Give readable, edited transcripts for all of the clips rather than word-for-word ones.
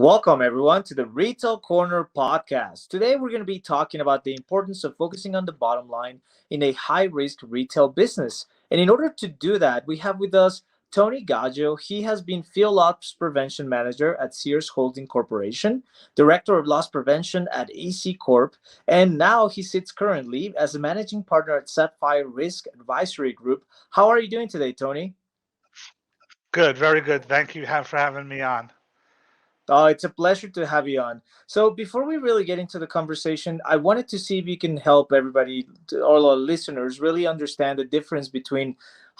Welcome, everyone, to the Retail Corner podcast. Today, we're going to be talking about the importance of focusing on the bottom line in a high risk retail business. And in order to do that, we have with us Tony Gallo. He has been Field Loss Prevention Manager at Sears Holding Corporation, Director of Loss Prevention at AC Corp, and now he sits currently as a Managing Partner at Sapphire Risk Advisory Group. How are you doing today, Tony? Good, very good. Thank you for having me on. Oh, it's a pleasure to have you on. So, before we really get into the conversation, I wanted to see if you can help everybody, all our listeners, really understand the difference between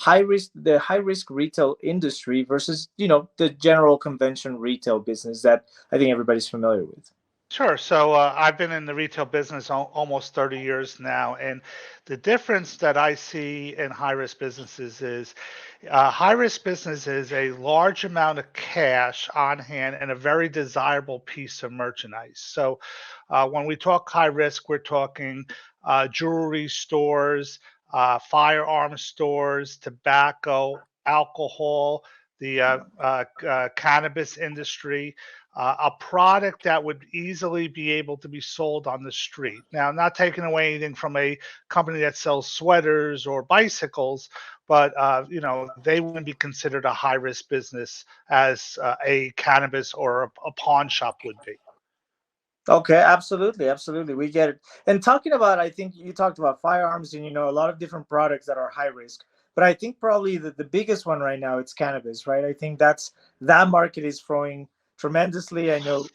the high risk retail industry versus, the general convention retail business that I think everybody's familiar with. Sure. So I've been in the retail business almost 30 years now, and the difference that I see in high risk businesses is high risk business is a large amount of cash on hand and a very desirable piece of merchandise. So when we talk high risk, we're talking jewelry stores, firearm stores, tobacco, alcohol, the cannabis industry, a product that would easily be able to be sold on the street. Now, not taking away anything from a company that sells sweaters or bicycles, but they wouldn't be considered a high risk business as a cannabis or a pawn shop would be. Okay, absolutely, absolutely. We get it. And talking about, I think you talked about firearms and a lot of different products that are high risk. But I think probably the biggest one right now it's cannabis, right? I think that market is growing tremendously. I know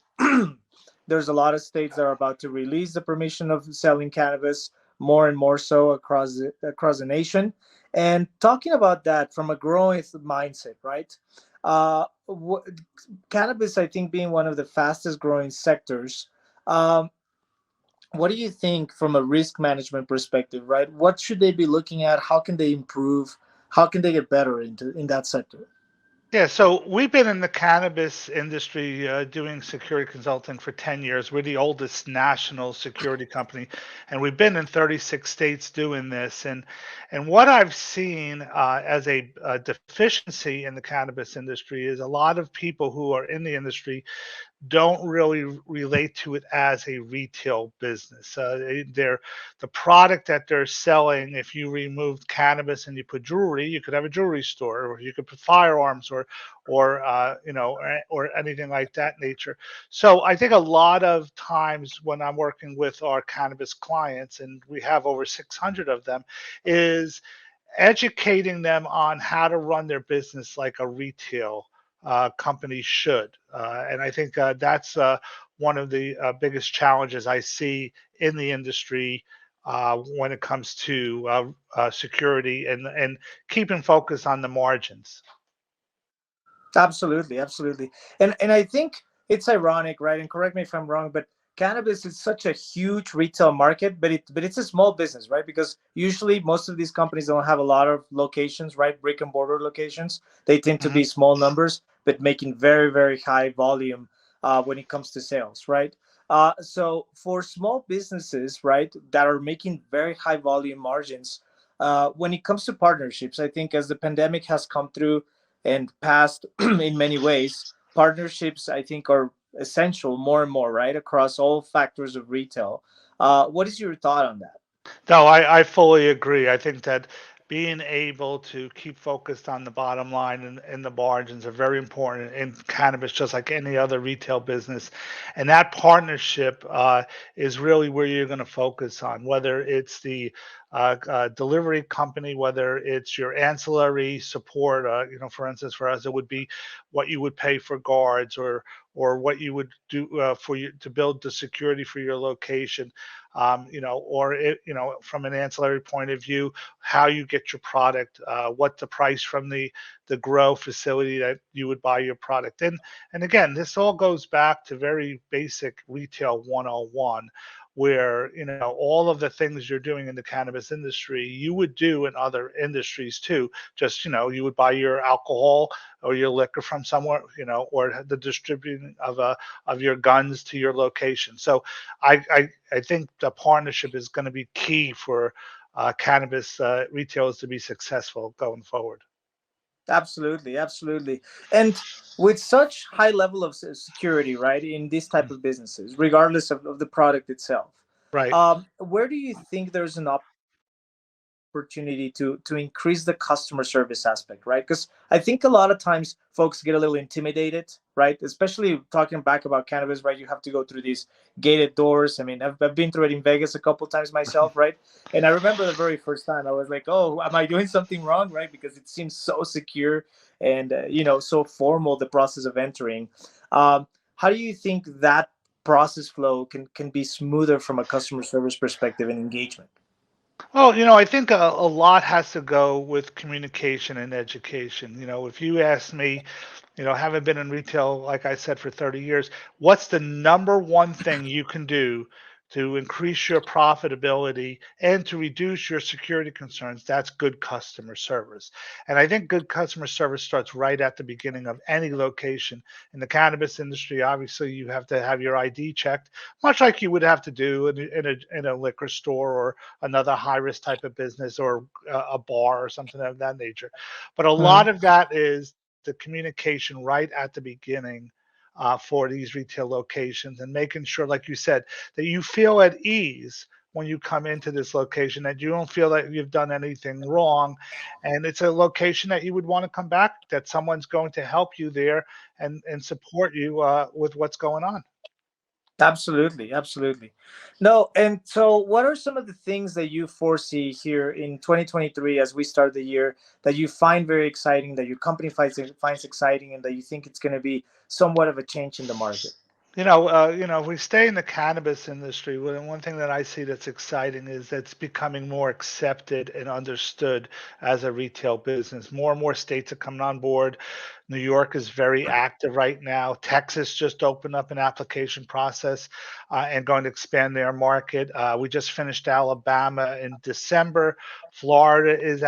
there's a lot of states that are about to release the permission of selling cannabis more and more so across the nation. And talking about that from a growth mindset, right? Uh, wh- Cannabis, I think, being one of the fastest growing sectors, um, what do you think from a risk management perspective, right? What should they be looking at? How can they improve? How can they get better in that sector? Yeah, so we've been in the cannabis industry doing security consulting for 10 years. We're the oldest national security company, and we've been in 36 states doing this. And what I've seen as a deficiency in the cannabis industry is a lot of people who are in the industry don't really relate to it as a retail business. They're the product that they're selling. If you removed cannabis and you put jewelry, you could have a jewelry store, or you could put firearms, or anything like that nature. So I think a lot of times when I'm working with our cannabis clients, and we have over 600 of them, is educating them on how to run their business like a retail company should. And I think that's one of the biggest challenges I see in the industry when it comes to security and keeping focus on the margins. Absolutely, absolutely. And I think it's ironic, right? And correct me if I'm wrong, but cannabis is such a huge retail market, but it's a small business, right? Because usually most of these companies don't have a lot of locations, right? Brick and mortar locations. They tend to Mhm. be small numbers, but making very, very high volume when it comes to sales, right? So for small businesses, right, that are making very high volume margins, when it comes to partnerships, I think as the pandemic has come through and past in many ways, partnerships I think are essential more and more, right, across all factors of retail. What is your thought on that? No, I fully agree. I think that being able to keep focused on the bottom line and the margins are very important in cannabis, just like any other retail business. And that partnership is really where you're going to focus on, whether it's the delivery company, whether it's your ancillary support. For instance, for us, it would be what you would pay for guards, or what you would do for you to build the security for your location, from an ancillary point of view, how you get your product, what the price from the grow facility that you would buy your product in. And again, this all goes back to very basic retail 101, where all of the things you're doing in the cannabis industry you would do in other industries too. Just you would buy your alcohol or your liquor from somewhere, or the distributing of your guns to your location. So I think the partnership is going to be key for cannabis retailers to be successful going forward. Absolutely, absolutely. And with such high level of security, right, in this type of businesses, regardless of the product itself, Right. where do you think there's an opportunity to increase the customer service aspect, right? Because I think a lot of times folks get a little intimidated, right? Especially talking back about cannabis, right? You have to go through these gated doors. I mean, I've been through it in Vegas a couple times myself, right? And I remember the very first time I was like, oh, am I doing something wrong, right? Because it seems so secure and so formal, the process of entering. How do you think that process flow can be smoother from a customer service perspective and engagement? Well, I think a lot has to go with communication and education. If you ask me, having been in retail, like I said, for 30 years, what's the number one thing you can do to increase your profitability and to reduce your security concerns? That's good customer service. And I think good customer service starts right at the beginning of any location. In the cannabis industry, obviously, you have to have your ID checked, much like you would have to do in a liquor store or another high risk type of business or a bar or something of that nature. But a lot Mhm. of that is the communication right at the beginning for these retail locations and making sure, like you said, that you feel at ease when you come into this location, that you don't feel that you've done anything wrong. And it's a location that you would want to come back, that someone's going to help you there and support you with what's going on. Absolutely, absolutely. No, and so what are some of the things that you foresee here in 2023 as we start the year that you find very exciting, that your company finds exciting, and that you think it's going to be somewhat of a change in the market? If we stay in the cannabis industry, one thing that I see that's exciting is that it's becoming more accepted and understood as a retail business. More and more states are coming on board. New York is very active right now. Texas just opened up an application process and going to expand their market. We just finished Alabama in December. Florida is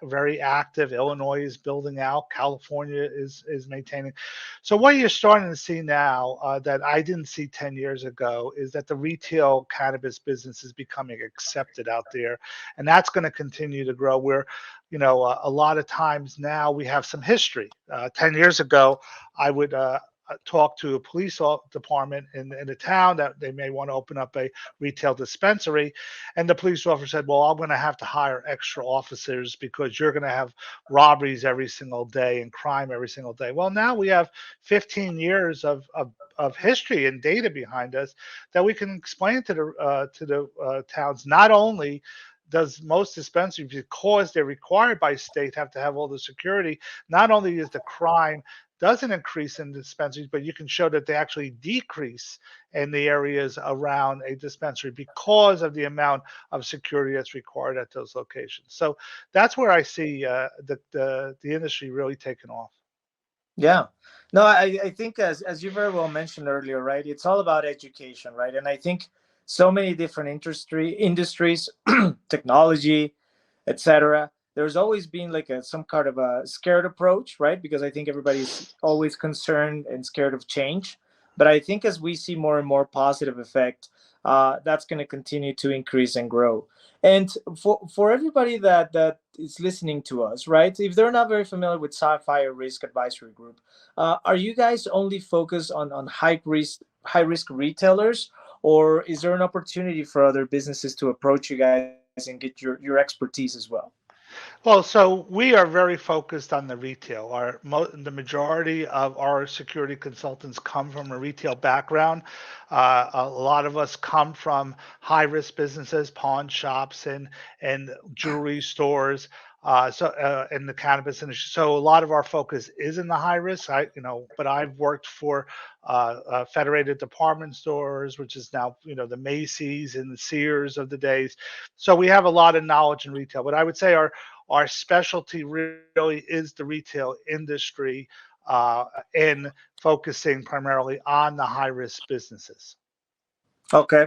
very active. Illinois is building out. California is maintaining. So what you're starting to see now that I didn't see 10 years ago is that the retail cannabis business is becoming accepted out there, and that's going to continue to grow. Where a lot of times now we have some history. 10 years ago, I would talk to a police department in a town that they may want to open up a retail dispensary. And the police officer said, well, I'm going to have to hire extra officers because you're going to have robberies every single day and crime every single day. Well, now we have 15 years of history and data behind us that we can explain to the towns. Not only does most dispensaries, because they're required by state, have to have all the security, not only is the crime doesn't increase in dispensaries, but you can show that they actually decrease in the areas around a dispensary because of the amount of security that's required at those locations. So that's where I see the industry really taking off. Yeah. No, I think as you very well mentioned earlier, right? It's all about education, right? And I think so many different industries, technology, etc. There's always been like some kind of a scared approach, right? Because I think everybody's always concerned and scared of change. But I think as we see more and more positive effect, that's going to continue to increase and grow. And for everybody that is listening to us, right? If they're not very familiar with Sapphire Risk Advisory Group, are you guys only focused on high risk retailers, or is there an opportunity for other businesses to approach you guys and get your expertise as well? Well, so we are very focused on the retail. The majority of our security consultants come from a retail background. A lot of us come from high risk businesses, pawn shops, and jewelry stores. In the cannabis industry, so a lot of our focus is in the high risk. But I've worked for Federated Department Stores, which is now the Macy's and the Sears of the days. So we have a lot of knowledge in retail. But I would say our specialty really is the retail industry in focusing primarily on the high risk businesses. Okay,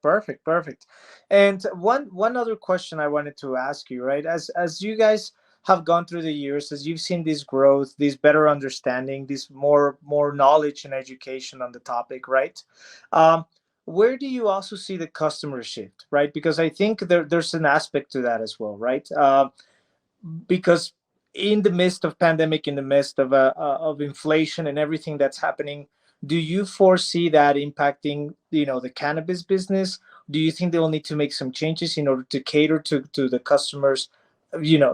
perfect, perfect. And one other question I wanted to ask you, right? As you guys have gone through the years, as you've seen this growth, this better understanding, this more knowledge and education on the topic, right? Um, where do you also see the customer shift, right? Because I think there's an aspect to that as well, right? Because in the midst of pandemic, in the midst of inflation and everything that's happening, do you foresee that impacting, the cannabis business? Do you think they'll need to make some changes in order to cater to the customers,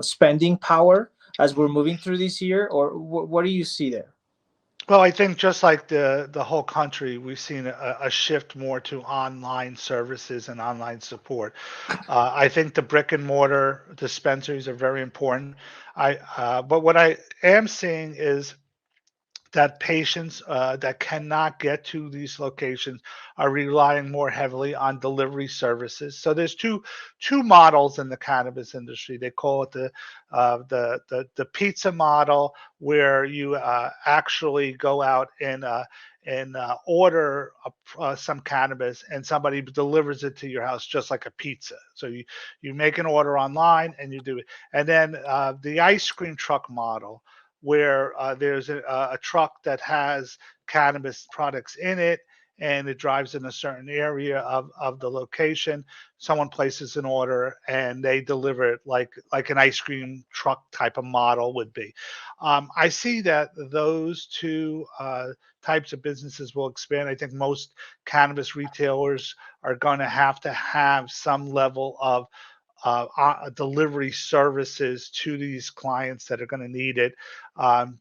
spending power as we're moving through this year, or what do you see there? Well, I think just like the whole country, we've seen a shift more to online services and online support. I think the brick and mortar dispensaries are very important. But what I am seeing is that patients that cannot get to these locations are relying more heavily on delivery services. So there's two models in the cannabis industry. They call it the pizza model, where you actually go out and order some cannabis, and somebody delivers it to your house just like a pizza. So you make an order online and you do it. And then the ice cream truck model, where there's a truck that has cannabis products in it, and it drives in a certain area of the location. Someone places an order and they deliver it like an ice cream truck type of model would be. I see that those two types of businesses will expand. I think most cannabis retailers are going to have some level of delivery services to these clients that are going to need it,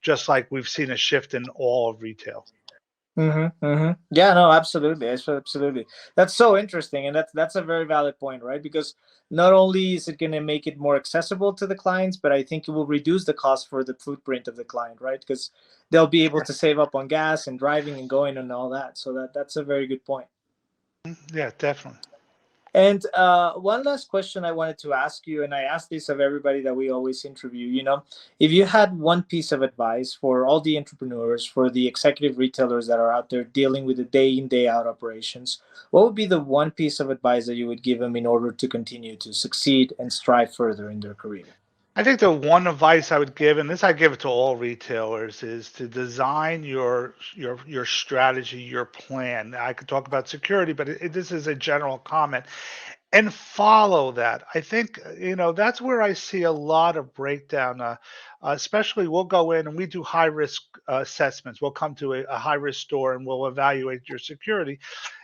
just like we've seen a shift in all of retail. Yeah, no, absolutely, absolutely. That's so interesting, and that's a very valid point, right? Because not only is it going to make it more accessible to the clients, but I think it will reduce the cost for the footprint of the client, right? Because they'll be able to save up on gas and driving and going and all that. So that's a very good point. Yeah, definitely. And one last question I wanted to ask you, and I ask this of everybody that we always interview, if you had one piece of advice for all the entrepreneurs, for the executive retailers that are out there dealing with the day in, day out operations, what would be the one piece of advice that you would give them in order to continue to succeed and strive further in their career? I think the one advice I would give, and this I give it to all retailers, is to design your strategy, your plan. I could talk about security, but this is a general comment, and follow that. I think that's where I see a lot of breakdown. Especially, we'll go in and we do high risk assessments. We'll come to a high risk store and we'll evaluate your security,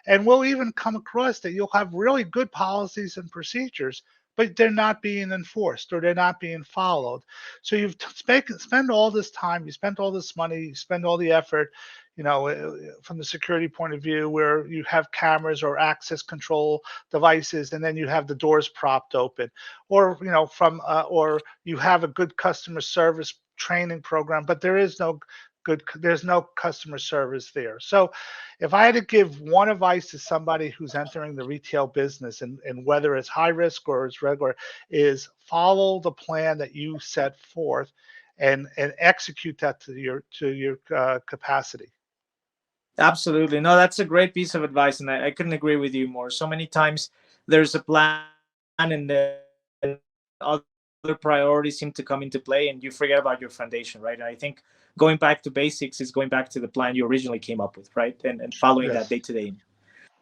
and we'll even come across that you'll have really good policies and procedures, but they're not being enforced or they're not being followed. So you've spent all this time, you spent all this money, you spend all the effort, from the security point of view, where you have cameras or access control devices, and then you have the doors propped open, or or you have a good customer service training program, but there's no customer service there. So if I had to give one advice to somebody who's entering the retail business, and whether it's high risk or it's regular, is follow the plan that you set forth and execute that to your capacity. Absolutely. No, that's a great piece of advice, and I couldn't agree with you more. So many times there's a plan, and then other priorities seem to come into play, and you forget about your foundation, right? And I think going back to basics is going back to the plan you originally came up with, right? And following that Yes. day to day.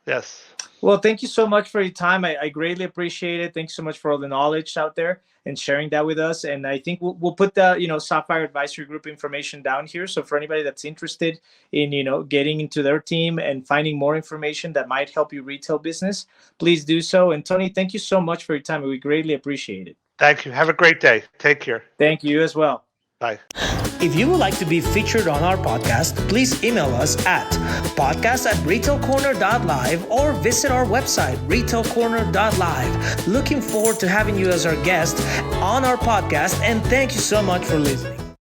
Yes. Well, thank you so much for your time. I greatly appreciate it. Thanks so much for all the knowledge out there and sharing that with us. And I think we'll put the Sapphire Advisory Group information down here. So for anybody that's interested in getting into their team and finding more information that might help your retail business, please do so. And Tony, thank you so much for your time. We greatly appreciate it. Thank you. Have a great day. Take care. Thank you as well. Bye. If you would like to be featured on our podcast, please email us at podcast@retailcorner.live or visit our website, retailcorner.live. Looking forward to having you as our guest on our podcast, and thank you so much for listening.